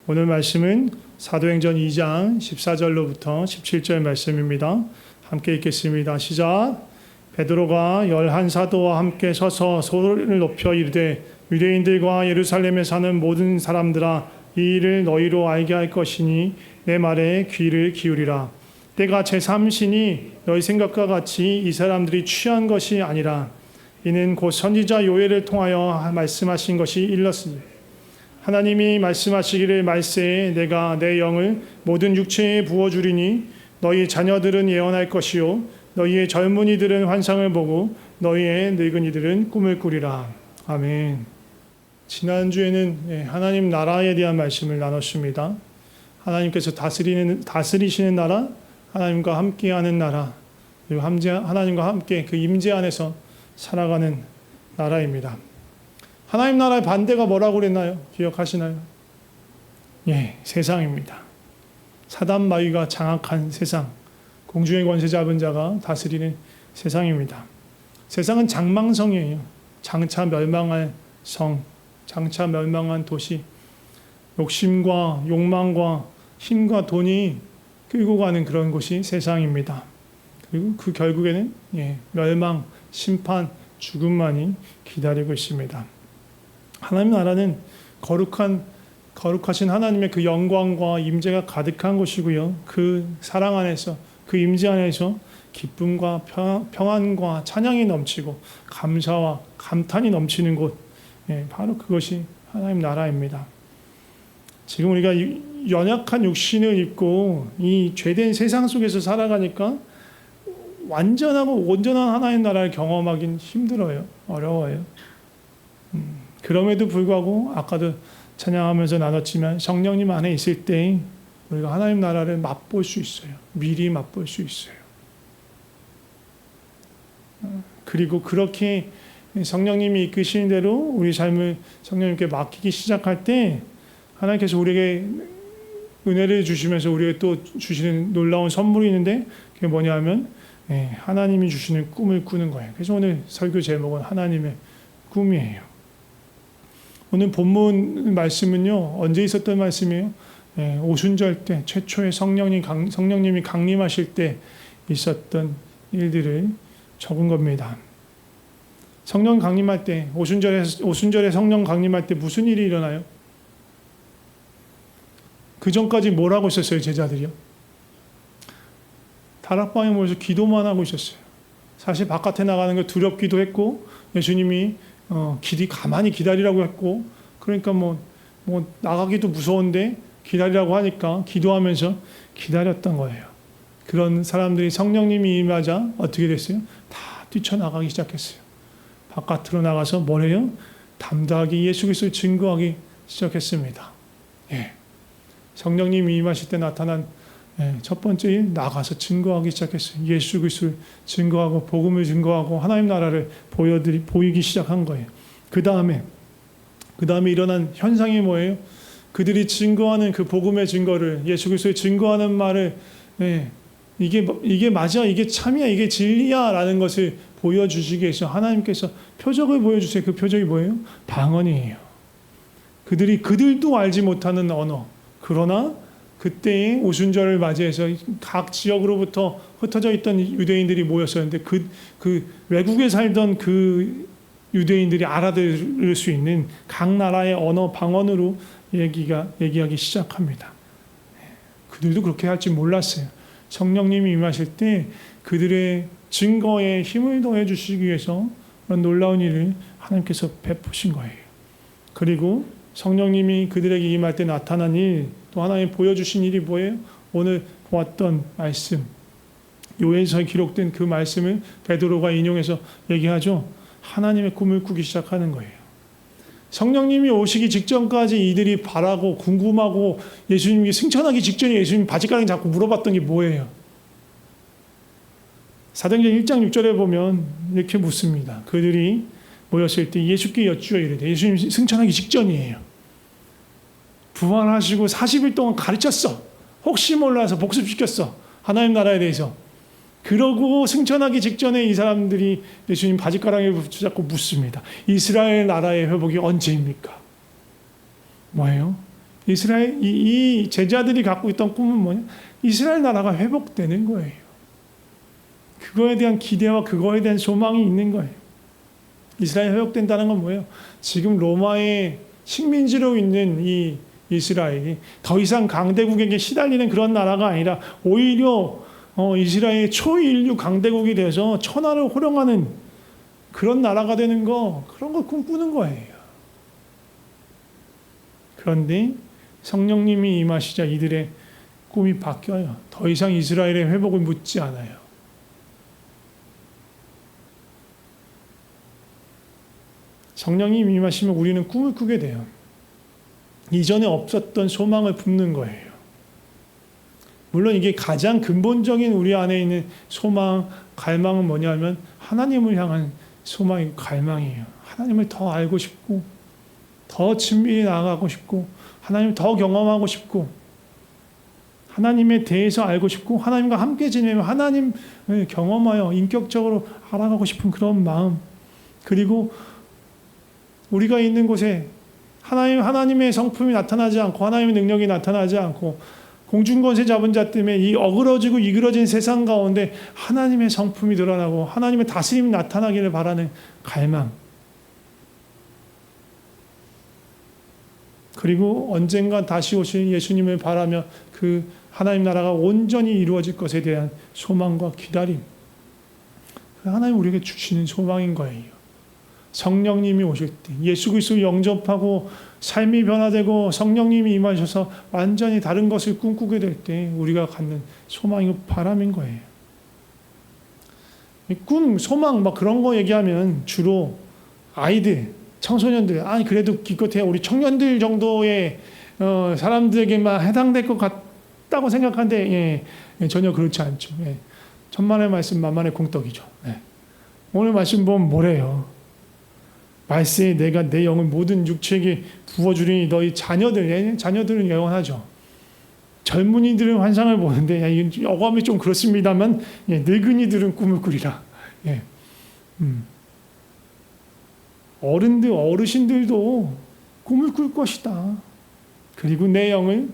오늘 말씀은 사도행전 2장 14절로부터 17절 말씀입니다. 함께 읽겠습니다. 시작. 베드로가 11사도와 함께 서서 소리를 높여 이르되 유대인들과 예루살렘에 사는 모든 사람들아, 이 일을 너희로 알게 할 것이니 내 말에 귀를 기울이라. 때가 제3시니 너희 생각과 같이 이 사람들이 취한 것이 아니라 이는 곧 선지자 요엘을 통하여 말씀하신 것이 일렀으니 하나님이 말씀하시기를 말세에 내가 내 영을 모든 육체에 부어주리니 너희 자녀들은 예언할 것이요 너희의 젊은이들은 환상을 보고 너희의 늙은이들은 꿈을 꾸리라. 아멘. 지난주에는 하나님 나라에 대한 말씀을 나눴습니다. 하나님께서 다스리시는 나라, 하나님과 함께하는 나라, 그리고 하나님과 함께 그 임재 안에서 살아가는 나라입니다. 하나님 나라의 반대가 뭐라고 그랬나요? 기억하시나요? 세상입니다. 사단 마귀가 장악한 세상, 공중의 권세 잡은 자가 다스리는 세상입니다. 세상은 장망성이에요. 장차 멸망할 성, 장차 멸망한 도시, 욕심과 욕망과 힘과 돈이 끌고 가는 그런 곳이 세상입니다. 그리고 그 결국에는 멸망, 심판, 죽음만이 기다리고 있습니다. 하나님 나라는 거룩하신 하나님의 그 영광과 임재가 가득한 곳이고요. 그 사랑 안에서, 그 임재 안에서 기쁨과 평안과 찬양이 넘치고 감사와 감탄이 넘치는 곳, 바로 그것이 하나님 나라입니다. 지금 우리가 연약한 육신을 입고 이 죄된 세상 속에서 살아가니까 완전하고 온전한 하나님 나라를 경험하기는 힘들어요. 어려워요. 그럼에도 불구하고 아까도 찬양하면서 나눴지만 성령님 안에 있을 때 우리가 하나님 나라를 맛볼 수 있어요. 미리 맛볼 수 있어요. 그리고 그렇게 성령님이 이끄시는 대로 우리 삶을 성령님께 맡기기 시작할 때 하나님께서 우리에게 은혜를 주시면서 우리에게 또 주시는 놀라운 선물이 있는데 그게 뭐냐 하면 하나님이 주시는 꿈을 꾸는 거예요. 그래서 오늘 설교 제목은 하나님의 꿈이에요. 오늘 본문 말씀은요, 언제 있었던 말씀이에요? 오순절 때 최초의 성령님이 강림하실 때 있었던 일들을 적은 겁니다. 성령 강림할 때, 오순절에 성령 강림할 때 무슨 일이 일어나요? 그 전까지 뭘 하고 있었어요, 제자들이요? 다락방에 모여서 기도만 하고 있었어요. 사실 바깥에 나가는 거 두렵기도 했고, 예수님이 가만히 기다리라고 했고, 그러니까 뭐 나가기도 무서운데 기다리라고 하니까 기도하면서 기다렸던 거예요. 그런 사람들이 성령님이 임하자 어떻게 됐어요? 다 뛰쳐나가기 시작했어요. 바깥으로 나가서 뭘 해요? 담대하게 예수 그리스도를 증거하기 시작했습니다. 성령님이 임하실 때 나타난 첫 번째 일, 나가서 증거하기 시작했어요. 예수 그리스도를 증거하고 복음을 증거하고 하나님 나라를 보이기 시작한 거예요. 그 다음에 일어난 현상이 뭐예요? 그들이 증거하는 그 복음의 증거를, 예수 그리스도의 증거하는 말을 이게 맞아, 이게 참이야, 이게 진리야 라는 것을 보여주시기 위해서 하나님께서 표적을 보여주세요. 그 표적이 뭐예요? 방언이에요. 그들도 알지 못하는 언어, 그러나 그때의 오순절을 맞이해서 각 지역으로부터 흩어져 있던 유대인들이 모였었는데 그 외국에 살던 그 유대인들이 알아들을 수 있는 각 나라의 언어, 방언으로 얘기하기 시작합니다. 그들도 그렇게 할 줄 몰랐어요. 성령님이 임하실 때 그들의 증거에 힘을 더해 주시기 위해서 그런 놀라운 일을 하나님께서 베푸신 거예요. 그리고 성령님이 그들에게 임할 때 나타난 일, 또 하나님 보여주신 일이 뭐예요? 오늘 보았던 말씀, 요엘서에 기록된 그 말씀을 베드로가 인용해서 얘기하죠. 하나님의 꿈을 꾸기 시작하는 거예요. 성령님이 오시기 직전까지 이들이 바라고 궁금하고 예수님이 승천하기 직전에 예수님 바지가랑 잡고 물어봤던 게 뭐예요? 사도행전 1장 6절에 보면 이렇게 묻습니다. 그들이 모였을 때 예수께 여쭈어 이르되, 예수님 승천하기 직전이에요. 부활하시고 40일 동안 가르쳤어. 혹시 몰라서 복습시켰어. 하나님 나라에 대해서. 그러고 승천하기 직전에 이 사람들이 예수님 바지가랑이를 붙잡고 묻습니다. 이스라엘 나라의 회복이 언제입니까? 뭐예요? 이스라엘 이 제자들이 갖고 있던 꿈은 뭐냐? 이스라엘 나라가 회복되는 거예요. 그거에 대한 기대와 그거에 대한 소망이 있는 거예요. 이스라엘 회복된다는 건 뭐예요? 지금 로마의 식민지로 있는 이 이스라엘이 더 이상 강대국에게 시달리는 그런 나라가 아니라 오히려 이스라엘의 초인류 강대국이 돼서 천하를 호령하는 그런 나라가 되는 거, 그런 거 꿈꾸는 거예요. 그런데 성령님이 임하시자 이들의 꿈이 바뀌어요. 더 이상 이스라엘의 회복을 묻지 않아요. 성령님이 임하시면 우리는 꿈을 꾸게 돼요. 이전에 없었던 소망을 품는 거예요. 물론 이게 가장 근본적인 우리 안에 있는 소망, 갈망은 뭐냐면 하나님을 향한 소망이고 갈망이에요. 하나님을 더 알고 싶고 더 친밀히 나아가고 싶고 하나님을 더 경험하고 싶고 하나님에 대해서 알고 싶고 하나님과 함께 지내며 하나님을 경험하여 인격적으로 알아가고 싶은 그런 마음, 그리고 우리가 있는 곳에 하나님의 성품이 나타나지 않고 하나님의 능력이 나타나지 않고 공중권세 잡은 자 때문에 이 어그러지고 이그러진 세상 가운데 하나님의 성품이 드러나고 하나님의 다스림이 나타나기를 바라는 갈망, 그리고 언젠가 다시 오실 예수님을 바라며 그 하나님 나라가 온전히 이루어질 것에 대한 소망과 기다림, 하나님 우리에게 주시는 소망인 거예요. 성령님이 오실 때 예수 그리스도 영접하고 삶이 변화되고 성령님이 임하셔서 완전히 다른 것을 꿈꾸게 될 때 우리가 갖는 소망이고 바람인 거예요. 꿈, 소망 막 그런 거 얘기하면 주로 아이들, 청소년들, 아니 그래도 기껏해야 우리 청년들 정도의 사람들에게만 해당될 것 같다고 생각하는데 전혀 그렇지 않죠. 천만의 말씀 만만의 공떡이죠. 오늘 말씀 보면 뭐래요? 말세에 내가 내 영을 모든 육체에게 부어주리니 너희 자녀들은 영원하죠. 젊은이들은 환상을 보는데 어감이 좀 그렇습니다만 늙은이들은 꿈을 꾸리라. 어르신들도 꿈을 꿀 것이다. 그리고 내 영을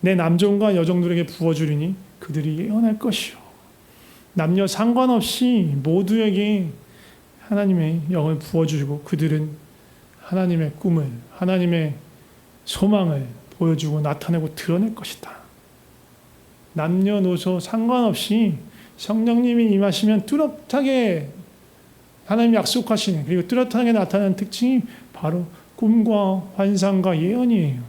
내 남종과 여종들에게 부어주리니 그들이 예언할 것이요. 남녀 상관없이 모두에게 하나님의 영을 부어주고 그들은 하나님의 꿈을, 하나님의 소망을 보여주고 나타내고 드러낼 것이다. 남녀노소 상관없이 성령님이 임하시면 뚜렷하게 하나님이 약속하시는, 그리고 뚜렷하게 나타나는 특징이 바로 꿈과 환상과 예언이에요.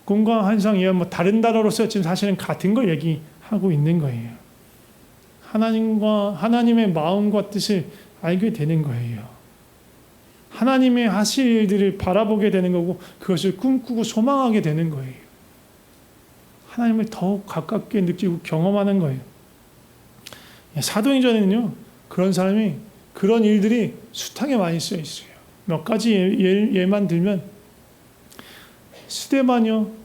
꿈과 환상, 예언 다른 단어로 썼지만 사실은 같은 걸 얘기하고 있는 거예요. 하나님의 마음과 뜻을 알게 되는 거예요. 하나님의 하실 일들을 바라보게 되는 거고 그것을 꿈꾸고 소망하게 되는 거예요. 하나님을 더욱 가깝게 느끼고 경험하는 거예요. 사도행전에는요, 그런 사람이, 그런 일들이 숱하게 많이 쓰여 있어요. 몇 가지 예만 들면, 스데반이요,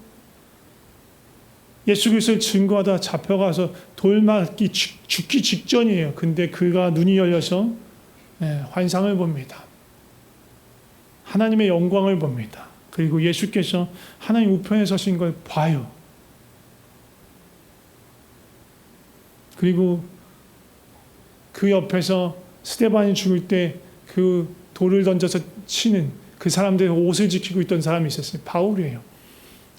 예수 그리스도를 증거하다 잡혀가서 돌맞기 죽기 직전이에요. 근데 그가 눈이 열려서 환상을 봅니다. 하나님의 영광을 봅니다. 그리고 예수께서 하나님 우편에 서신 걸 봐요. 그리고 그 옆에서 스데반이 죽을 때 그 돌을 던져서 치는 그 사람들의 옷을 지키고 있던 사람이 있었어요. 바울이에요.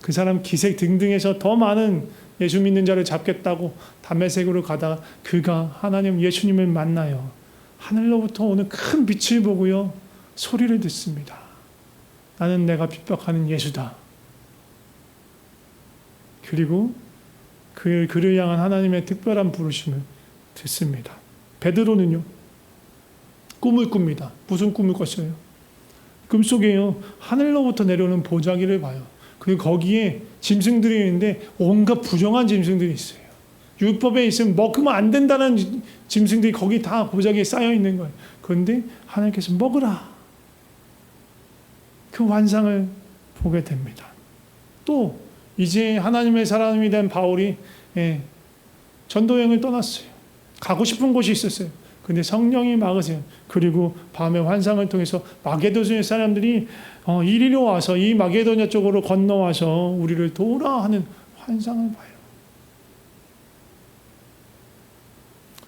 그 사람 기색 등등해서 더 많은 예수 믿는 자를 잡겠다고 다메섹으로 가다가 그가 하나님 예수님을 만나요. 하늘로부터 오는 큰 빛을 보고요, 소리를 듣습니다. 나는 내가 핍박하는 예수다. 그리고 그를 향한 하나님의 특별한 부르심을 듣습니다. 베드로는요, 꿈을 꿉니다. 무슨 꿈을 꿨어요? 꿈속에요, 하늘로부터 내려오는 보자기를 봐요. 그리고 거기에 짐승들이 있는데 온갖 부정한 짐승들이 있어요. 율법에 있으면 먹으면 안 된다는 짐승들이 거기 다 보자기에 쌓여 있는 거예요. 그런데 하나님께서 먹으라. 그 환상을 보게 됩니다. 또 이제 하나님의 사람이 된 바울이 전도여행을 떠났어요. 가고 싶은 곳이 있었어요. 근데 성령이 막으세요. 그리고 밤의 환상을 통해서 마게도냐 사람들이 이리로 와서 이 마게도냐 쪽으로 건너와서 우리를 도우라 하는 환상을 봐요.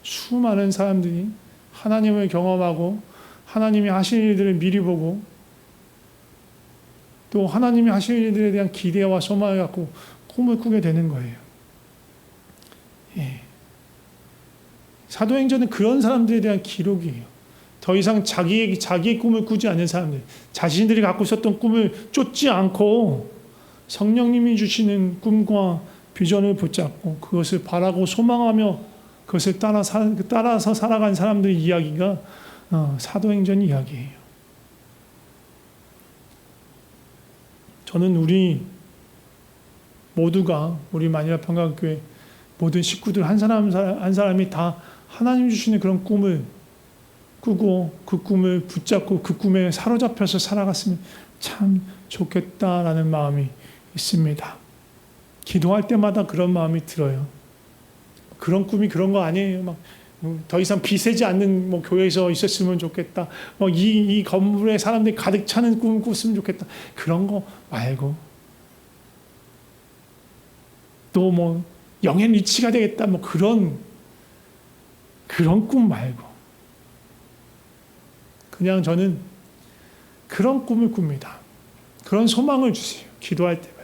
수많은 사람들이 하나님을 경험하고 하나님이 하실 일들을 미리 보고 또 하나님이 하실 일들에 대한 기대와 소망을 갖고 꿈을 꾸게 되는 거예요. 예. 사도행전은 그런 사람들에 대한 기록이에요. 더 이상 자기의 꿈을 꾸지 않는 사람들, 자신들이 갖고 있었던 꿈을 쫓지 않고 성령님이 주시는 꿈과 비전을 붙잡고 그것을 바라고 소망하며 그것을 따라서 살아간 사람들의 이야기가 사도행전 이야기예요. 저는 우리 모두가 우리 마니라 평강교회 모든 식구들 한 사람이 다 하나님 주시는 그런 꿈을 꾸고 그 꿈을 붙잡고 그 꿈에 사로잡혀서 살아갔으면 참 좋겠다라는 마음이 있습니다. 기도할 때마다 그런 마음이 들어요. 그런 꿈이 그런 거 아니에요. 막 더 이상 비 새지 않는 교회에서 있었으면 좋겠다. 이 건물에 사람들이 가득 차는 꿈을 꿨으면 좋겠다. 그런 거 말고 또 영의 리치가 되겠다. 그런 꿈 말고 그냥 저는 그런 꿈을 꿉니다. 그런 소망을 주세요. 기도할 때마다.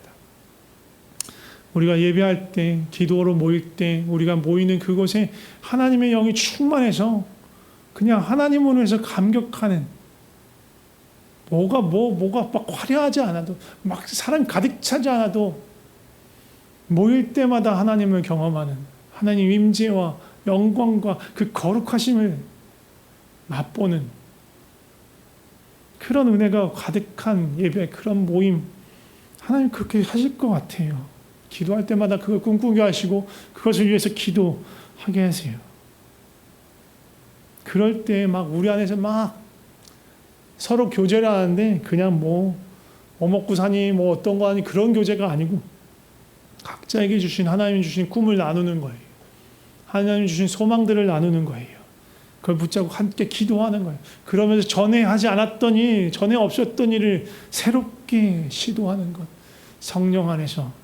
우리가 예배할 때, 기도로 모일 때, 우리가 모이는 그곳에 하나님의 영이 충만해서 그냥 하나님으로 해서 감격하는 뭐가 막 화려하지 않아도 막 사람 가득 차지 않아도 모일 때마다 하나님을 경험하는 하나님 임재와 영광과 그 거룩하심을 맛보는 그런 은혜가 가득한 예배, 그런 모임 하나님 그렇게 하실 것 같아요. 기도할 때마다 그걸 꿈꾸게 하시고 그것을 위해서 기도하게 하세요. 그럴 때 막 우리 안에서 막 서로 교제를 하는데 그냥 뭐 먹고 사니 어떤 거 하니 그런 교제가 아니고 각자에게 주신 하나님이 주신 꿈을 나누는 거예요. 하나님이 주신 소망들을 나누는 거예요. 그걸 붙잡고 함께 기도하는 거예요. 그러면서 전에 하지 않았던 일, 전에 없었던 일을 새롭게 시도하는 것. 성령 안에서.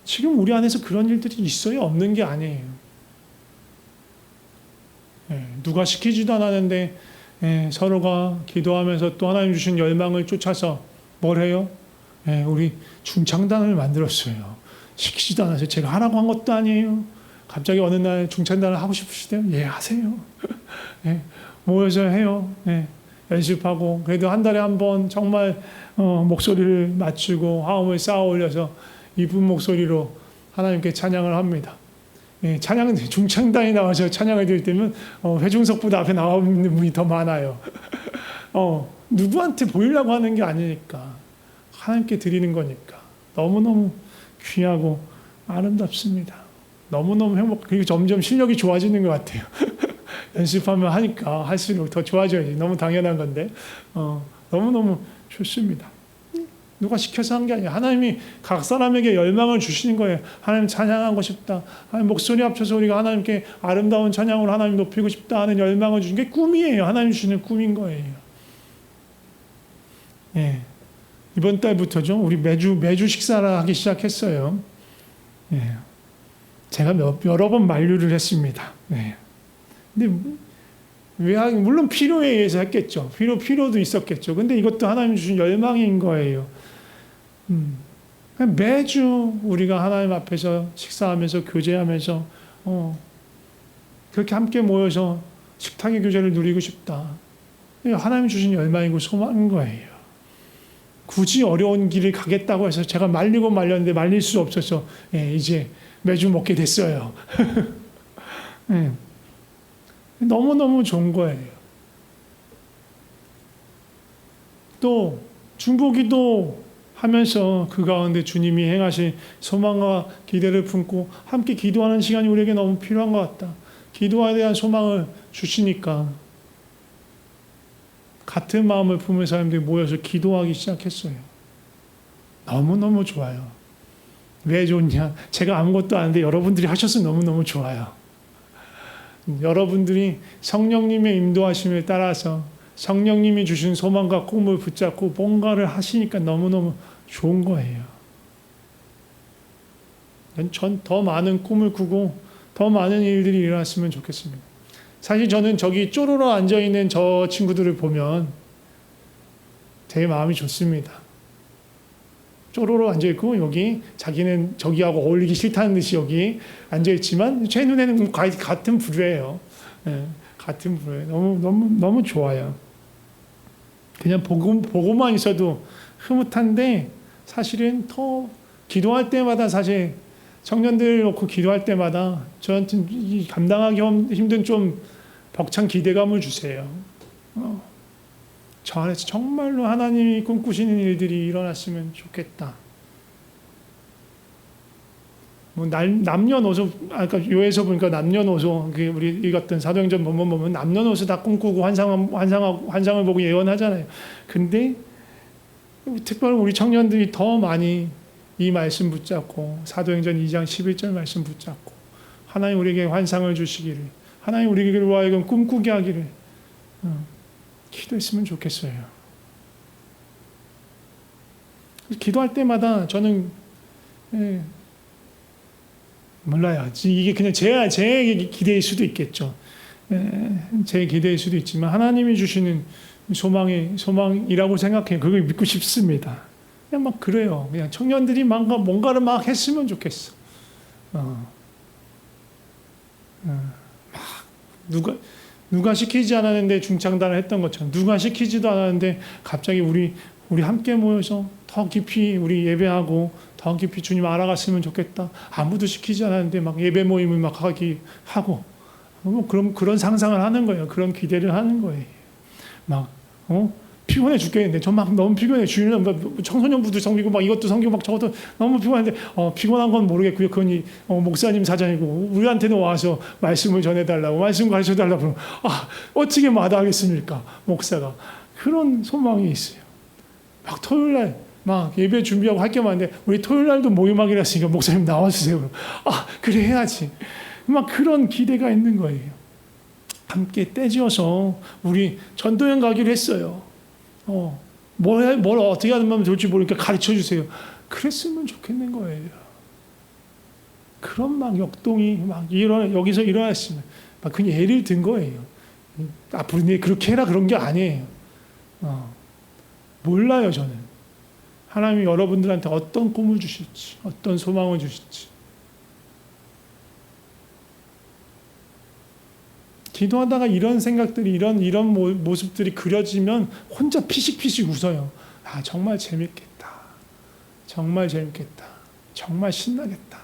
지금 우리 안에서 그런 일들이 있어요? 없는 게 아니에요. 누가 시키지도 않았는데 서로가 기도하면서 또 하나님 주신 열망을 쫓아서 뭘 해요? 우리 중창단을 만들었어요. 시키지도 않아서 제가 하라고 한 것도 아니에요. 갑자기 어느 날 중창단을 하고 싶으시대요? 하세요. 모여서 해요. 연습하고 그래도 한 달에 한 번 정말 목소리를 맞추고 화음을 쌓아 올려서 이쁜 목소리로 하나님께 찬양을 합니다. 찬양은 중창단이 나와서 찬양을 드릴 때면 회중석보다 앞에 나와 있는 분이 더 많아요. 누구한테 보이려고 하는 게 아니니까 하나님께 드리는 거니까 너무너무 귀하고 아름답습니다. 너무너무 그리고 점점 실력이 좋아지는 것 같아요. 연습하면 하니까 할수록 더 좋아져야지. 너무 당연한 건데 너무너무 좋습니다. 누가 시켜서 한 게 아니에요. 하나님이 각 사람에게 열망을 주시는 거예요. 하나님 찬양하고 싶다. 하나님 목소리 합쳐서 우리가 하나님께 아름다운 찬양으로 하나님 높이고 싶다 하는 열망을 주신 게 꿈이에요. 하나님 주시는 꿈인 거예요. 이번 달부터죠. 우리 매주 식사를 하기 시작했어요. 제가 여러 번 만류를 했습니다. 근데 물론 필요에 의해서 했겠죠. 필요도 있었겠죠. 근데 이것도 하나님 주신 열망인 거예요. 매주 우리가 하나님 앞에서 식사하면서 교제하면서 그렇게 함께 모여서 식탁의 교제를 누리고 싶다. 하나님 주신 열망이고 소망인 거예요. 굳이 어려운 길을 가겠다고 해서 제가 말렸는데 말릴 수 없어서 이제 매주 먹게 됐어요. 너무너무 좋은 거예요. 또 중보기도 하면서 그 가운데 주님이 행하신 소망과 기대를 품고 함께 기도하는 시간이 우리에게 너무 필요한 것 같다. 기도에 대한 소망을 주시니까 같은 마음을 품은 사람들이 모여서 기도하기 시작했어요. 너무너무 좋아요. 왜 좋냐? 제가 아무것도 아닌데 여러분들이 하셔서 너무너무 좋아요. 여러분들이 성령님의 인도하심을 따라서 성령님이 주신 소망과 꿈을 붙잡고 뭔가를 하시니까 너무너무 좋은 거예요. 전 더 많은 꿈을 꾸고 더 많은 일들이 일어났으면 좋겠습니다. 사실 저는 저기 쪼르르 앉아있는 저 친구들을 보면 되게 마음이 좋습니다. 쪼르르 앉아있고 여기 자기는 저기하고 어울리기 싫다는 듯이 여기 앉아있지만 제 눈에는 같은 부류예요. 네, 같은 부류예요. 너무 좋아요. 그냥 보고만 있어도 흐뭇한데 사실은 더 기도할 때마다 사실 청년들 놓고 기도할 때마다 저한테 감당하기 힘든 좀 벅찬 기대감을 주세요. 저 안에서 정말로 하나님이 꿈꾸시는 일들이 일어났으면 좋겠다. 뭐 남녀노소 아까 요에서 보니까 남녀노소 우리 읽었던 사도행전 보면 남녀노소 다 꿈꾸고 환상을 보고 예언하잖아요. 근데 특별히 우리 청년들이 더 많이 이 말씀 붙잡고 사도행전 2장 11절 말씀 붙잡고 하나님 우리에게 환상을 주시기를 하나님 우리에게 하여금 꿈꾸게 하기를 기도했으면 좋겠어요. 기도할 때마다 저는 몰라요. 이게 그냥 제 기대일 수도 있겠죠. 제 기대일 수도 있지만 하나님이 주시는 소망이라고 생각해요. 그걸 믿고 싶습니다. 그냥 막 그래요. 그냥 청년들이 뭔가를 막 했으면 좋겠어. 막 누가 시키지 않았는데 중창단을 했던 것처럼 누가 시키지도 않았는데 갑자기 우리 함께 모여서 더 깊이 우리 예배하고 더 깊이 주님 알아갔으면 좋겠다. 아무도 시키지 않았는데 막 예배 모임을 막 하고 뭐 그런 상상을 하는 거예요. 그런 기대를 하는 거예요. 막 피곤해 죽겠는데 저 막 너무 피곤해. 주일날 청소년부도 섬기고 막 이것도 섬기고 막 저것도 너무 피곤한데 피곤한 건 모르겠고요. 그건 목사님 사정이고 우리한테는 와서 말씀을 전해달라고 말씀 가르쳐달라고 그러면 어떻게 마다하겠습니까? 목사가 그런 소망이 있어요. 막 토요일날 막 예배 준비하고 할 게 많은데 우리 토요일날도 모임하기로 했으니까 목사님 나와주세요. 그래 해야지. 막 그런 기대가 있는 거예요. 함께 떼지어서 우리 전도연 가기로 했어요. 뭘 어떻게 하면 좋을지 모르니까 가르쳐 주세요. 그랬으면 좋겠는 거예요. 그런 막 역동이 막 여기서 일어났으면 막 그냥 예를 든 거예요. 앞으로 네 그렇게 해라 그런 게 아니에요. 몰라요 저는. 하나님이 여러분들한테 어떤 꿈을 주실지, 어떤 소망을 주실지. 기도하다가 이런 생각들이 이런 모습들이 그려지면 혼자 피식피식 웃어요. 정말 재밌겠다. 정말 재밌겠다. 정말 신나겠다.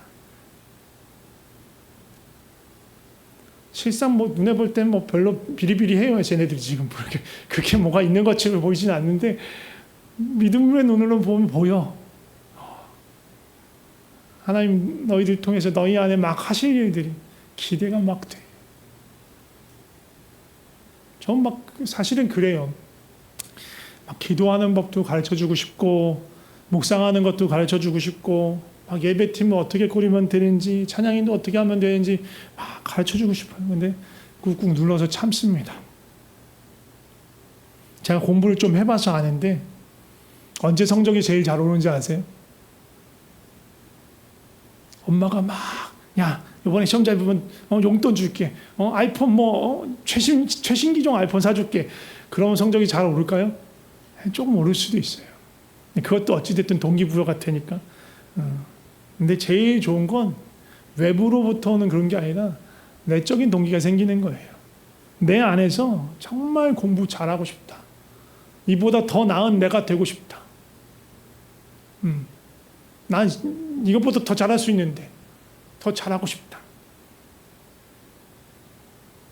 실상 눈에 볼 때는 별로 비리비리해요. 쟤네들이 지금 그렇게 뭐가 있는 것처럼 보이지는 않는데 믿음의 눈으로 보면 보여. 하나님 너희들 통해서 너희 안에 막 하실 일들이 기대가 막 돼. 전 막 사실은 그래요. 막 기도하는 법도 가르쳐주고 싶고 묵상하는 것도 가르쳐주고 싶고 막 예배팀을 어떻게 꾸리면 되는지 찬양인도 어떻게 하면 되는지 막 가르쳐주고 싶어요. 근데 꾹꾹 눌러서 참습니다. 제가 공부를 좀 해봐서 아는데 언제 성적이 제일 잘 오는지 아세요? 엄마가 야 이번에 시험 잘 보면 용돈 줄게. 아이폰 최신 기종 아이폰 사줄게. 그러면 성적이 잘 오를까요? 조금 오를 수도 있어요. 그것도 어찌됐든 동기부여 같으니까. 근데 제일 좋은 건 외부로부터 오는 그런 게 아니라 내적인 동기가 생기는 거예요. 내 안에서 정말 공부 잘하고 싶다. 이보다 더 나은 내가 되고 싶다. 난 이것보다 더 잘할 수 있는데 더 잘하고 싶다.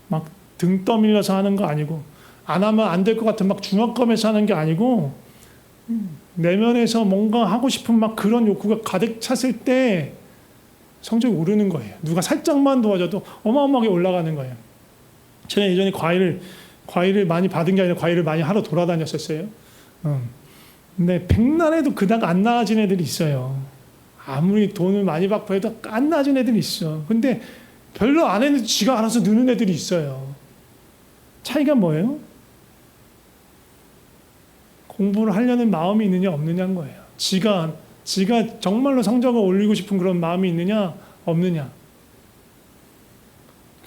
막 등 떠밀려서 하는 거 아니고 안 하면 안 될 것 같은 막 중압감에서 하는 게 아니고 내면에서 뭔가 하고 싶은 막 그런 욕구가 가득 찼을 때 성적이 오르는 거예요. 누가 살짝만 도와줘도 어마어마하게 올라가는 거예요. 제가 예전에 과일을 많이 받은 게 아니라 과일을 많이 하러 돌아다녔었어요. 근데 백날에도 그닥 안 나아진 애들이 있어요. 아무리 돈을 많이 받고 해도 안 나아진 애들이 있어. 근데 별로 안 했는데 지가 알아서 느는 애들이 있어요. 차이가 뭐예요? 공부를 하려는 마음이 있느냐 없느냐인 거예요. 지가 정말로 성적을 올리고 싶은 그런 마음이 있느냐 없느냐.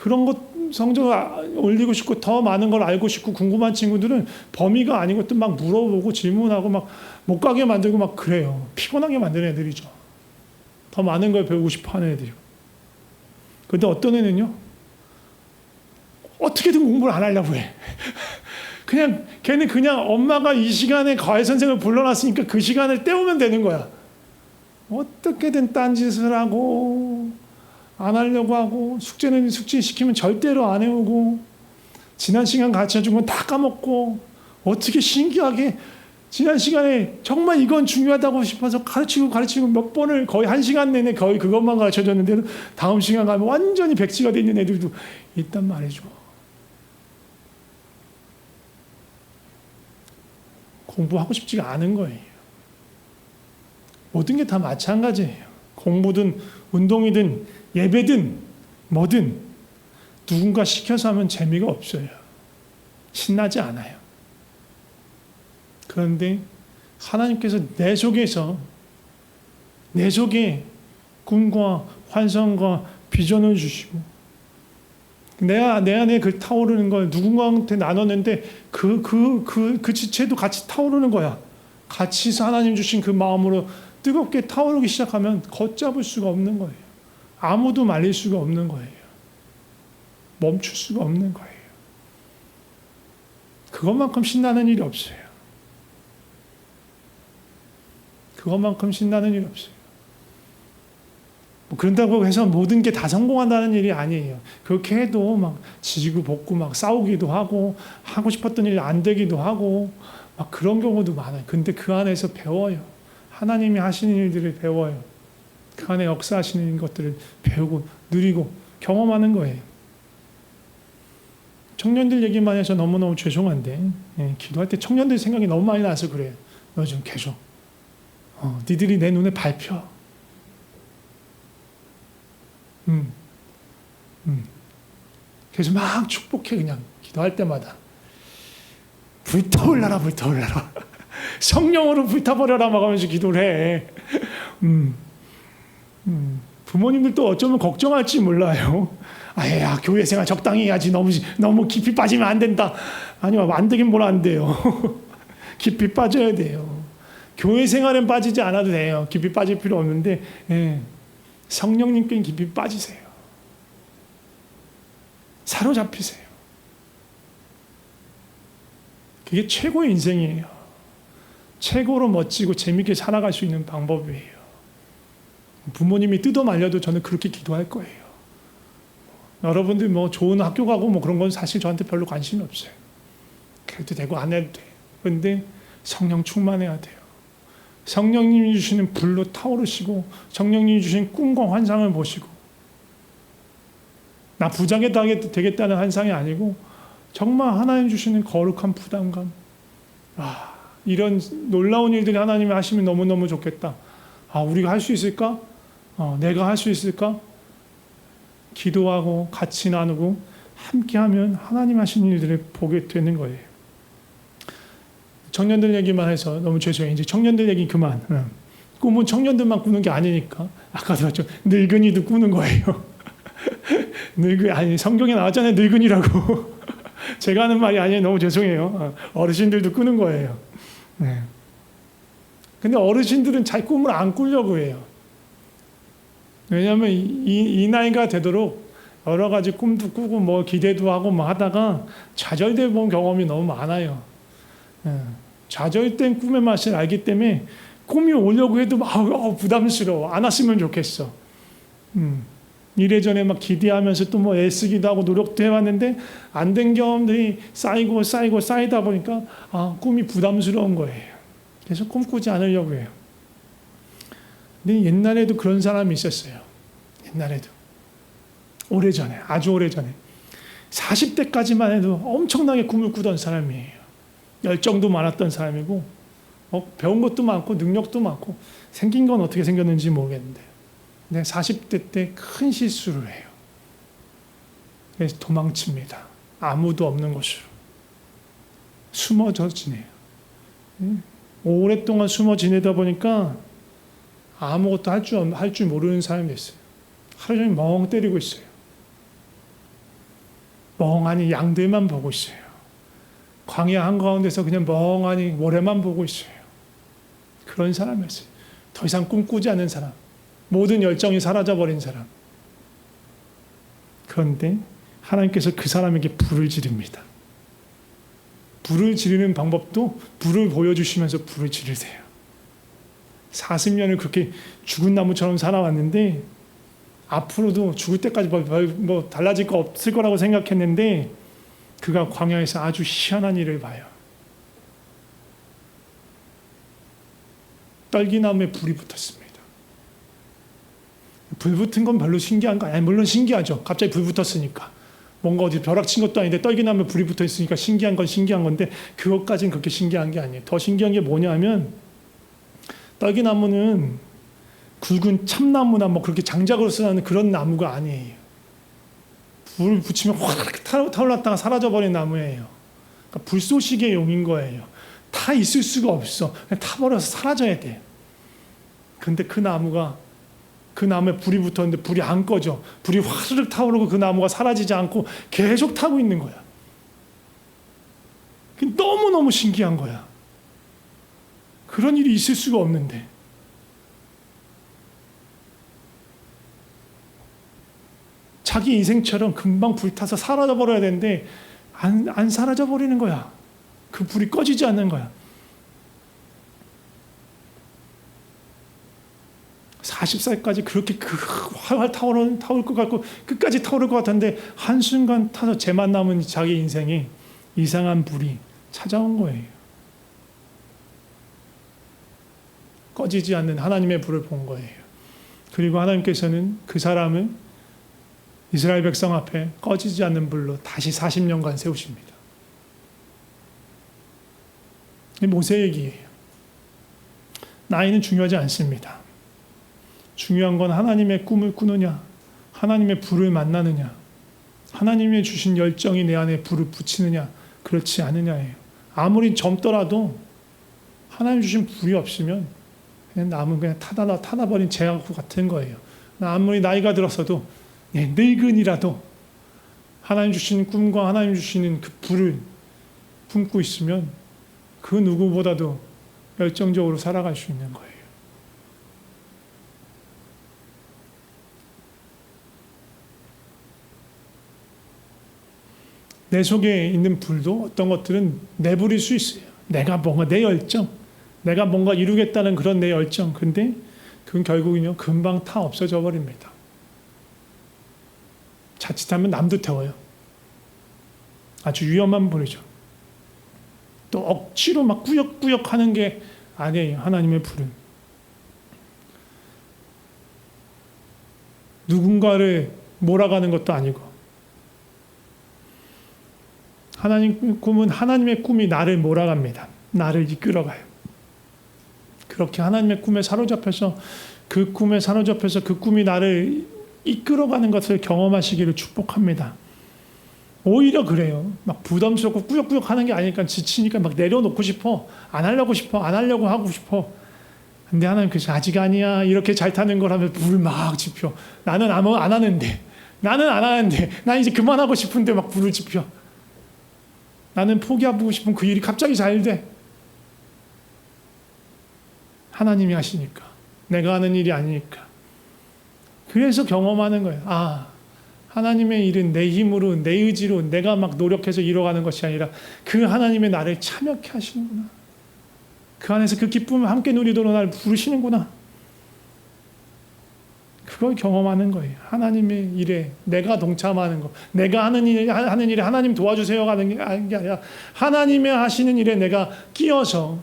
그런 것 성적을 올리고 싶고 더 많은 걸 알고 싶고 궁금한 친구들은 범위가 아닌 것도 막 물어보고 질문하고 막 못 가게 만들고 막 그래요. 피곤하게 만드는 애들이죠. 더 많은 걸 배우고 싶어 하는 애들이고. 근데 어떤 애는요, 어떻게든 공부를 안 하려고 해. 걔는 그냥 엄마가 이 시간에 과외 선생을 불러놨으니까 그 시간을 때우면 되는 거야. 어떻게든 딴짓을 하고, 안 하려고 하고, 숙제는 숙제 시키면 절대로 안 해오고, 지난 시간 가르쳐준 건 다 까먹고, 어떻게 신기하게 지난 시간에 정말 이건 중요하다고 싶어서 가르치고 몇 번을 거의 1시간 내내 거의 그것만 가르쳐줬는데 다음 시간 가면 완전히 백지가 돼 있는 애들도 있단 말이죠. 공부하고 싶지가 않은 거예요. 모든 게 다 마찬가지예요. 공부든 운동이든 예배든 뭐든 누군가 시켜서 하면 재미가 없어요. 신나지 않아요. 그런데 하나님께서 내 속에 꿈과 환상과 비전을 주시고 내 안에 그 타오르는 걸 누군가한테 나눴는데 그 지체도 같이 타오르는 거야. 같이 하나님 주신 그 마음으로 뜨겁게 타오르기 시작하면 걷잡을 수가 없는 거예요. 아무도 말릴 수가 없는 거예요. 멈출 수가 없는 거예요. 그것만큼 신나는 일이 없어요. 그것만큼 신나는 일이 없어요. 그런다고 해서 모든 게 다 성공한다는 일이 아니에요. 그렇게 해도 막 지지고 볶고 막 싸우기도 하고 하고 싶었던 일이 안 되기도 하고 막 그런 경우도 많아요. 근데 그 안에서 배워요. 하나님이 하시는 일들을 배워요. 그 안에 역사하시는 것들을 배우고 누리고 경험하는 거예요. 청년들 얘기만 해서 너무너무 죄송한데 기도할 때 청년들 생각이 너무 많이 나서 그래요. 요즘 계속 니들이 내 눈에 밟혀. 그래서 막 축복해 그냥 기도할 때마다 불타올라라 불타올라라 성령으로 불타버려라 막 하면서 기도를 해. 부모님들도 어쩌면 걱정할지 몰라요. 아야 교회 생활 적당히 해야지 너무 깊이 빠지면 안 된다. 아니요 안 되긴 뭘 안 돼요. 깊이 빠져야 돼요. 교회 생활엔 빠지지 않아도 돼요. 깊이 빠질 필요 없는데 성령님께 깊이 빠지세요. 사로잡히세요. 그게 최고의 인생이에요. 최고로 멋지고 재밌게 살아갈 수 있는 방법이에요. 부모님이 뜯어 말려도 저는 그렇게 기도할 거예요. 여러분들 뭐 좋은 학교 가고 뭐 그런 건 사실 저한테 별로 관심이 없어요. 그래도 되고 안 해도 돼. 그런데 성령 충만해야 돼요. 성령님이 주시는 불로 타오르시고 성령님이 주신 꿈과 환상을 보시고 나 부자게 되겠다는 환상이 아니고 정말 하나님 주시는 거룩한 부담감. 이런 놀라운 일들이 하나님이 하시면 너무너무 좋겠다. 우리가 할 수 있을까? 내가 할 수 있을까? 기도하고 같이 나누고 함께하면 하나님 하시는 일들을 보게 되는 거예요. 청년들 얘기만 해서 너무 죄송해요. 이제 청년들 얘기 그만. 꿈은 청년들만 꾸는 게 아니니까. 아까도 봤죠. 늙은이도 꾸는 거예요. 아니 성경에 나왔잖아요. 늙은이라고. 제가 하는 말이 아니에요. 너무 죄송해요. 어르신들도 꾸는 거예요. 네. 근데 어르신들은 잘 꿈을 안 꾸려고 해요. 왜냐하면 이 나이가 되도록 여러 가지 꿈도 꾸고 뭐 기대도 하고 뭐 하다가 좌절돼 본 경험이 너무 많아요. 좌절된 꿈의 맛을 알기 때문에 꿈이 오려고 해도 막 부담스러워. 안 왔으면 좋겠어. 이래저래 막 기대하면서 또 뭐 애쓰기도 하고 노력도 해왔는데 안 된 경험들이 쌓이다 보니까 꿈이 부담스러운 거예요. 그래서 꿈꾸지 않으려고 해요. 근데 옛날에도 그런 사람이 있었어요. 옛날에도. 오래전에, 아주 오래전에. 40대까지만 해도 엄청나게 꿈을 꾸던 사람이에요. 열정도 많았던 사람이고 배운 것도 많고 능력도 많고 생긴 건 어떻게 생겼는지 모르겠는데 근데 40대 때 큰 실수를 해요. 그래서 도망칩니다. 아무도 없는 곳으로 숨어져 지내요. 오랫동안 숨어 지내다 보니까 아무것도 할 줄 모르는 사람이 됐어요. 하루 종일 멍 때리고 있어요. 멍하니 양들만 보고 있어요. 광야 한가운데서 그냥 멍하니 모래만 보고 있어요. 그런 사람이었어요. 더 이상 꿈꾸지 않는 사람. 모든 열정이 사라져버린 사람. 그런데 하나님께서 그 사람에게 불을 지릅니다. 불을 지르는 방법도 불을 보여주시면서 불을 지르세요. 40년을 그렇게 죽은 나무처럼 살아왔는데 앞으로도 죽을 때까지 뭐 달라질 거 없을 거라고 생각했는데 그가 광야에서 아주 희한한 일을 봐요. 떨기나무에 불이 붙었습니다. 불 붙은 건 별로 신기한 거 아니에요. 물론 신기하죠. 갑자기 불 붙었으니까. 뭔가 어디 벼락 친 것도 아닌데 떨기나무에 불이 붙어 있으니까 신기한 건 신기한 건데 그것까지는 그렇게 신기한 게 아니에요. 더 신기한 게 뭐냐면 떨기나무는 굵은 참나무나 뭐 그렇게 장작으로 쓰는 그런 나무가 아니에요. 불을 붙이면 확 타올랐다가 사라져버린 나무예요. 그러니까 불쏘시개 용인 거예요. 타 있을 수가 없어. 그냥 타버려서 사라져야 돼요. 근데 그 나무에 불이 붙었는데 불이 안 꺼져. 불이 화르륵 타오르고 그 나무가 사라지지 않고 계속 타고 있는 거야. 너무너무 신기한 거야. 그런 일이 있을 수가 없는데. 자기 인생처럼 금방 불타서 사라져버려야 되는데 안 사라져버리는 거야. 그 불이 꺼지지 않는 거야. 40살까지 그렇게 활활 타오를 것 같고 끝까지 타오를 것 같은데 한순간 타서 재만 남은 자기 인생에 이상한 불이 찾아온 거예요. 꺼지지 않는 하나님의 불을 본 거예요. 그리고 하나님께서는 그 사람을 이스라엘 백성 앞에 꺼지지 않는 불로 다시 40년간 세우십니다. 이 모세 얘기예요. 나이는 중요하지 않습니다. 중요한 건 하나님의 꿈을 꾸느냐, 하나님의 불을 만나느냐, 하나님이 주신 열정이 내 안에 불을 붙이느냐, 그렇지 않느냐예요. 아무리 젊더라도 하나님 주신 불이 없으면 그냥 남은 그냥 타다버린 재하고 같은 거예요. 아무리 나이가 들었어도 늙은이라도 하나님 주시는 꿈과 하나님 주시는 그 불을 품고 있으면 그 누구보다도 열정적으로 살아갈 수 있는 거예요. 내 속에 있는 불도 어떤 것들은 내버릴 수 있어요. 내가 뭔가 내 열정, 내가 뭔가 이루겠다는 그런 내 열정. 근데 그건 결국은요 금방 타 없어져 버립니다. 자칫하면 남도 태워요. 아주 위험한 불이죠. 또 억지로 막 꾸역꾸역 하는 게 아니에요. 하나님의 불은. 누군가를 몰아가는 것도 아니고 하나님 꿈은 하나님의 꿈이 나를 몰아갑니다. 나를 이끌어가요. 그렇게 하나님의 꿈에 사로잡혀서 그 꿈이 나를 이끌어가는 것을 경험하시기를 축복합니다. 오히려 그래요. 막 부담스럽고 꾸역꾸역 하는 게 아니니까 지치니까 막 내려놓고 싶어. 안 하려고 하고 싶어. 근데 하나님께서 아직 아니야. 이렇게 잘 타는 거라면 불을 막 지펴. 나는 안 하는데. 난 이제 그만하고 싶은데 막 불을 지펴. 나는 포기하고 싶은 그 일이 갑자기 잘 돼. 하나님이 하시니까. 내가 하는 일이 아니니까. 그래서 경험하는 거예요. 아, 하나님의 일은 내 힘으로, 내 의지로 내가 막 노력해서 이뤄가는 것이 아니라 그 하나님의 나를 참여케 하시는구나. 그 안에서 그 기쁨을 함께 누리도록 나를 부르시는구나. 그걸 경험하는 거예요. 하나님의 일에 내가 동참하는 거. 내가 하는 일에 하나님 도와주세요 하는 게 아니라 하나님의 하시는 일에 내가 끼어서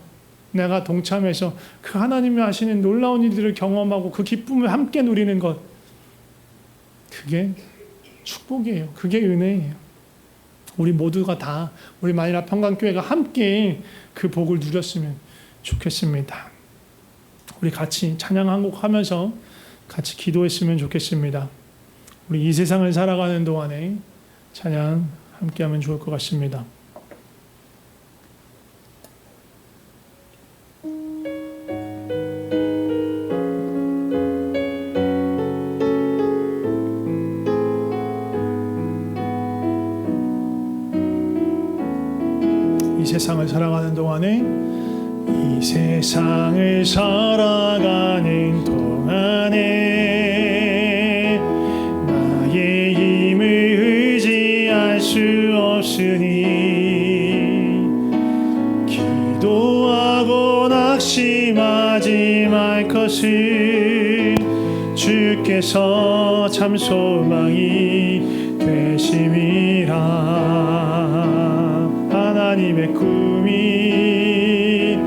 내가 동참해서 그 하나님이 하시는 놀라운 일들을 경험하고 그 기쁨을 함께 누리는 것. 그게 축복이에요. 그게 은혜예요. 우리 모두가 다 우리 만일아 평강교회가 함께 그 복을 누렸으면 좋겠습니다. 우리 같이 찬양 한 곡 하면서 같이 기도했으면 좋겠습니다. 우리 이 세상을 살아가는 동안에 찬양 함께하면 좋을 것 같습니다. 이 세상을 살아가는 동안에 이 세상을 살아가는 동안에 나의 힘을 의지할 수 없으니 기도하고 낙심하지 말 것을 주께서 참 소망이 되심이라. 하나님의 꿈이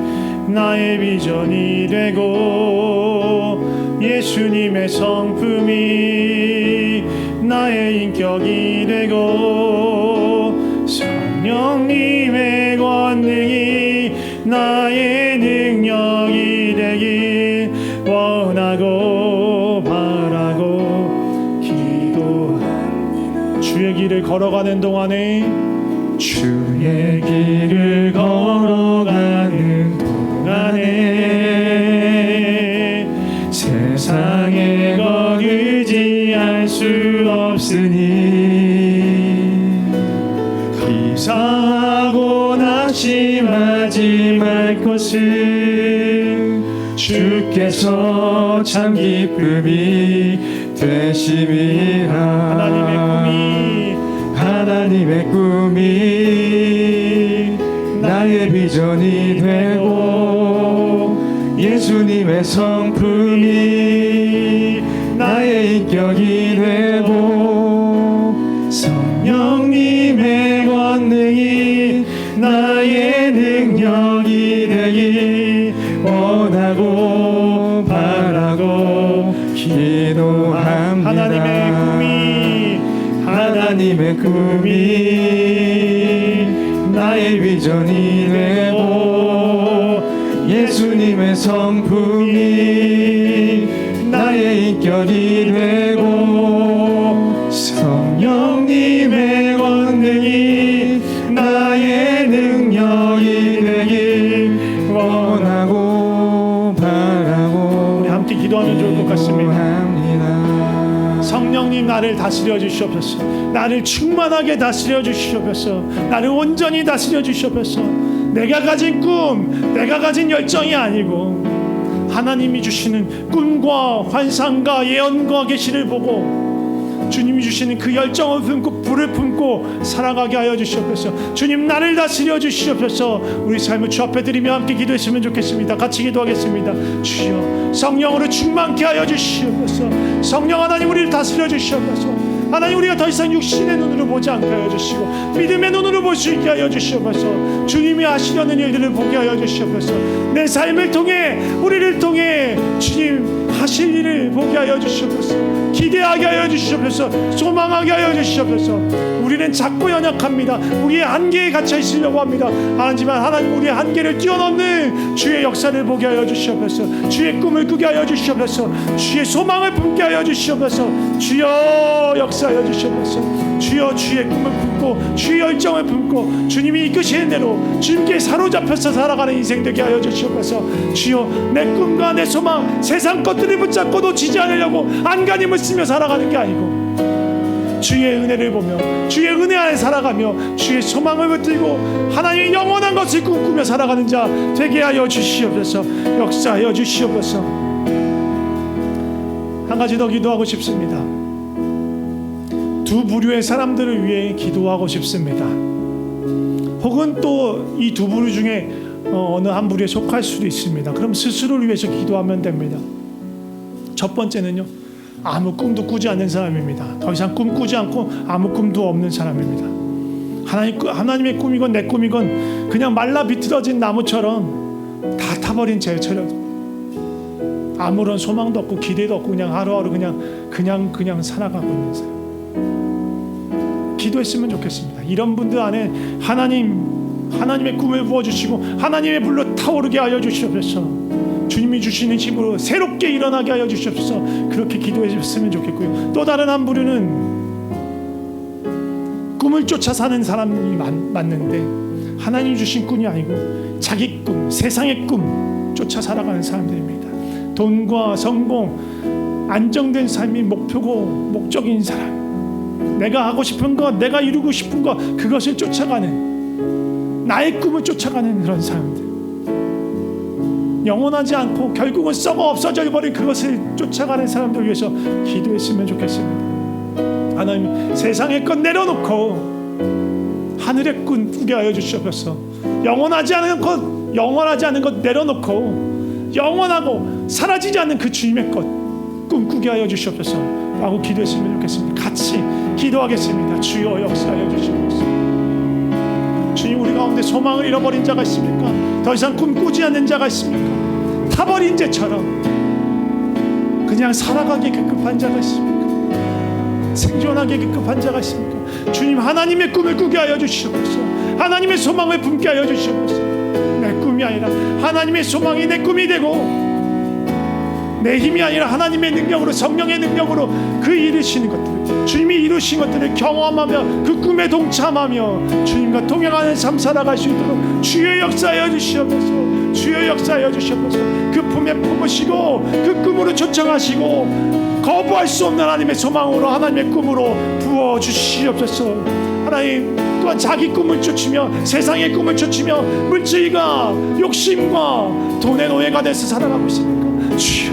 나의 비전이 되고 예수님의 성품이 나의 인격이 되고 성령님의 권능이 나의 능력이 되길 원하고 바라고 기도합니다. 주의 길을 걸어가는 동안에 주의 길을 걸어가는 동안에 세상에 것 의지할 수 없으니 기사하고 낙심하지 말 것을 주께서 참 기쁨이 되심이라. 하나님의 꿈이 나의 비전이 되고 예수님의 성품이 나의 인격이 되고 성령님의 권능이 나의 능력이 되길 원하고 바라고 기도합니다. 하나님의 꿈이 나의 비전이 되고 예수님의 성품이 나의 인격이 되고 성령님의 권능이 나의 능력이 되길 원하고 바라고. 우리 함께 기도하면 좋을 것 같습니다. 성령님 나를 다스려 주시옵소서. 나를 충만하게 다스려 주시옵소서. 나를 온전히 다스려 주시옵소서. 내가 가진 꿈, 내가 가진 열정이 아니고 하나님이 주시는 꿈과 환상과 예언과 계시를 보고 주님이 주시는 그 열정을 품고 불을 품고 살아가게 하여 주시옵소서. 주님 나를 다스려 주시옵소서. 우리 삶을 주 앞에 드리며 함께 기도했으면 좋겠습니다. 같이 기도하겠습니다. 주여 성령으로 충만케 하여 주시옵소서. 성령 하나님 우리를 다스려 주시옵소서. 하나님 우리가 더 이상 육신의 눈으로 보지 않게 하여 주시고 믿음의 눈으로 볼 수 있게 하여 주시옵소서. 주님이 하시려는 일들을 보게 하여 주시옵소서. 내 삶을 통해 우리를 통해 주님 하실 일을 보게 하여 주시옵소서. 기대하게 하여 주시옵소서. 소망하게 하여 주시옵소서. 우리는 작고 연약합니다. 우리의 한계에 갇혀 있으려고 합니다. 하지만 하나님 우리의 한계를 뛰어넘는 주의 역사를 보게 하여 주시옵소서. 주의 꿈을 꾸게 하여 주시옵소서. 주의 소망을 품게 하여 주시옵소서. 주여 역사하여 주시옵소서. 주여 주의 꿈을 품고 주의 열정을 품고 주님이 이끄시는 대로 주님께 사로잡혀서 살아가는 인생 되게 하여 주시옵소서. 주여 내 꿈과 내 소망 세상 것들을 붙잡고 놓치지 않으려고 안간힘을 쓰며 살아가는 게 아니고 주의 은혜를 보며 주의 은혜 안에 살아가며 주의 소망을 붙들고 하나님의 영원한 것을 꿈꾸며 살아가는 자 되게 하여 주시옵소서. 역사하여 주시옵소서. 한 가지 더 기도하고 싶습니다. 두 부류의 사람들을 위해 기도하고 싶습니다. 혹은 또 이 두 부류 중에 어느 한 부류에 속할 수도 있습니다. 그럼 스스로를 위해서 기도하면 됩니다. 첫 번째는요, 아무 꿈도 꾸지 않는 사람입니다. 더 이상 꿈꾸지 않고 아무 꿈도 없는 사람입니다. 하나님의 꿈이건 내 꿈이건 그냥 말라 비틀어진 나무처럼 다 타버린 제처럼 아무런 소망도 없고 기대도 없고 그냥 하루하루 그냥 살아가고 있는 사람. 기도했으면 좋겠습니다. 이런 분들 안에 하나님의 꿈을 부어주시고 하나님의 불로 타오르게 하여 주시옵소서. 주님이 주시는 힘으로 새롭게 일어나게 하여 주시옵소서. 그렇게 기도했으면 좋겠고요. 또 다른 한 부류는 꿈을 쫓아 사는 사람이 맞는데 하나님 주신 꿈이 아니고 자기 꿈, 세상의 꿈 쫓아 살아가는 사람들입니다. 돈과 성공, 안정된 삶이 목표고 목적인 사람, 내가 하고 싶은 것, 내가 이루고 싶은 것, 그것을 쫓아가는, 나의 꿈을 쫓아가는 그런 사람들, 영원하지 않고 결국은 썩어 없어져 버린 그것을 쫓아가는 사람들 위해서 기도했으면 좋겠습니다. 하나님, 세상의 것 내려놓고 하늘의 꿈 꾸게 하여 주시옵소서. 영원하지 않은 것 내려놓고 영원하고 사라지지 않는 그 주님의 것 꿈꾸게 하여 주시옵소서 라고 기도했으면 좋겠습니다. 같이 기도하겠습니다. 주여 역사하여 주시옵소서. 주님, 우리 가운데 소망을 잃어버린 자가 있습니까? 더 이상 꿈꾸지 않는 자가 있습니까? 타버린 죄처럼 그냥 살아가기 급급한 자가 있습니까? 생존하기 급급한 자가 있습니까? 주님, 하나님의 꿈을 꾸게 하여 주시옵소서. 하나님의 소망을 품게 하여 주시옵소서. 내 꿈이 아니라 하나님의 소망이 내 꿈이 되고, 내 힘이 아니라 하나님의 능력으로, 성령의 능력으로 그 이루시는 것들, 주님이 이루신 것들을 경험하며 그 꿈에 동참하며 주님과 동행하는 삶 살아갈 수 있도록 주의 역사하여 주시옵소서. 주의 역사하여 주시옵소서. 그 품에 품으시고 그 꿈으로 초청하시고 거부할 수 없는 하나님의 소망으로, 하나님의 꿈으로 부어주시옵소서. 하나님, 또한 자기 꿈을 쫓으며 세상의 꿈을 쫓으며 물질과 욕심과 돈의 노예가 돼서 살아가고 있습니까? 주여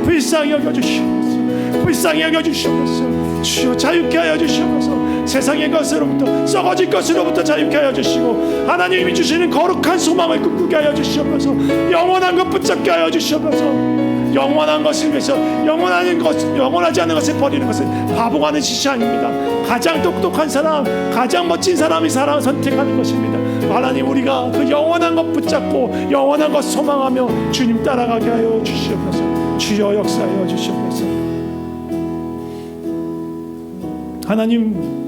불쌍히 여겨주시옵소서. 불쌍히 여겨주시옵소서. 주여 자유케 하여 주시옵소서. 세상의 것으로부터, 썩어질 것으로부터 자유케 하여 주시고 하나님이 주시는 거룩한 소망을 꿈꾸게 하여 주시옵소서. 영원한 것 붙잡게 하여 주시옵소서. 영원한 것을 위해서 영원하지 않은 것을 버리는 것은 바보가는 짓이 아닙니다. 가장 똑똑한 사람, 가장 멋진 사람이 사랑을 선택하는 것입니다. 하나님, 우리가 그 영원한 것 붙잡고 영원한 것 소망하며 주님 따라가게 하여 주시옵소서. 주여 역사하여 주시옵소서. 하나님,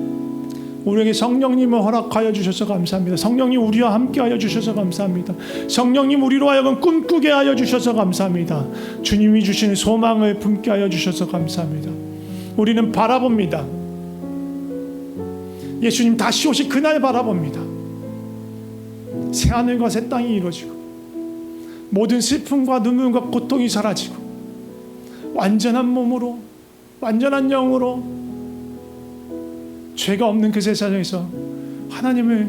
우리에게 성령님을 허락하여 주셔서 감사합니다. 성령님 우리와 함께하여 주셔서 감사합니다. 성령님 우리로 하여금 꿈꾸게 하여 주셔서 감사합니다. 주님이 주시는 소망을 품게 하여 주셔서 감사합니다. 우리는 바라봅니다. 예수님 다시 오실 그날 바라봅니다. 새하늘과 새 땅이 이루어지고 모든 슬픔과 눈물과 고통이 사라지고 완전한 몸으로, 완전한 영으로 죄가 없는 그 세상에서 하나님을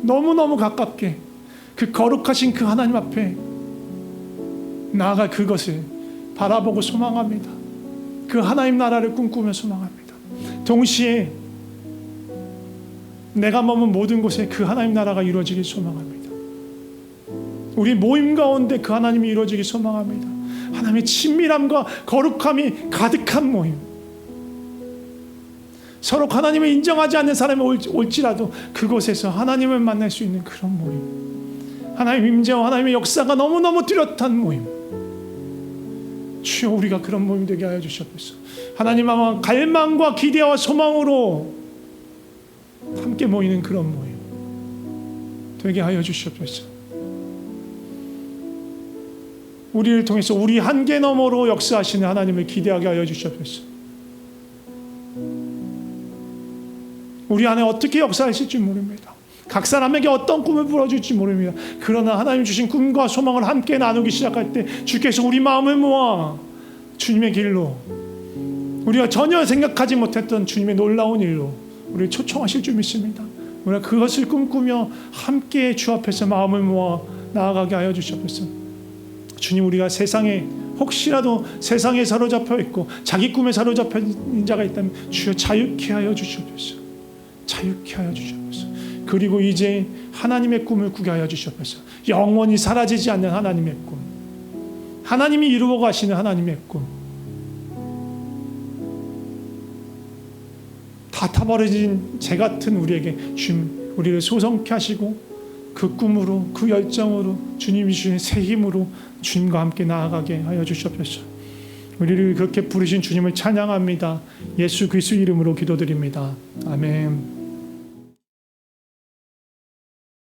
너무너무 가깝게 그 거룩하신 그 하나님 앞에 나아갈 그것을 바라보고 소망합니다. 그 하나님 나라를 꿈꾸며 소망합니다. 동시에 내가 머문 모든 곳에 그 하나님 나라가 이루어지길 소망합니다. 우리 모임 가운데 그 하나님이 이루어지길 소망합니다. 하나님의 친밀함과 거룩함이 가득한 모임, 서로 하나님을 인정하지 않는 사람이 올지라도 그곳에서 하나님을 만날 수 있는 그런 모임, 하나님의 임재와 하나님의 역사가 너무너무 뚜렷한 모임, 주여 우리가 그런 모임 되게 하여 주시옵소서. 하나님 아마 갈망과 기대와 소망으로 함께 모이는 그런 모임 되게 하여 주시옵소서. 우리를 통해서 우리 한계 너머로 역사하시는 하나님을 기대하게 하여 주시옵소서. 우리 안에 어떻게 역사하실지 모릅니다. 각 사람에게 어떤 꿈을 불어줄지 모릅니다. 그러나 하나님 주신 꿈과 소망을 함께 나누기 시작할 때 주께서 우리 마음을 모아 주님의 길로, 우리가 전혀 생각하지 못했던 주님의 놀라운 일로 우리를 초청하실 줄 믿습니다. 우리가 그것을 꿈꾸며 함께 주 앞에서 마음을 모아 나아가게 하여 주시옵소서. 주님, 우리가 세상에 혹시라도 세상에 사로잡혀 있고 자기 꿈에 사로잡혀 있는 자가 있다면 주여 자유케 하여 주시옵소서. 자유케 하여 주시옵소서. 그리고 이제 하나님의 꿈을 꾸게 하여 주시옵소서. 영원히 사라지지 않는 하나님의 꿈, 하나님이 이루어 가시는 하나님의 꿈, 다 타버려진 재 같은 우리에게 주님, 우리를 소성케 하시고 그 꿈으로, 그 열정으로, 주님이 주신 새 힘으로 주님과 함께 나아가게 하여 주시옵소서. 우리를 그렇게 부르신 주님을 찬양합니다. 예수 그리스도 이름으로 기도드립니다. 아멘.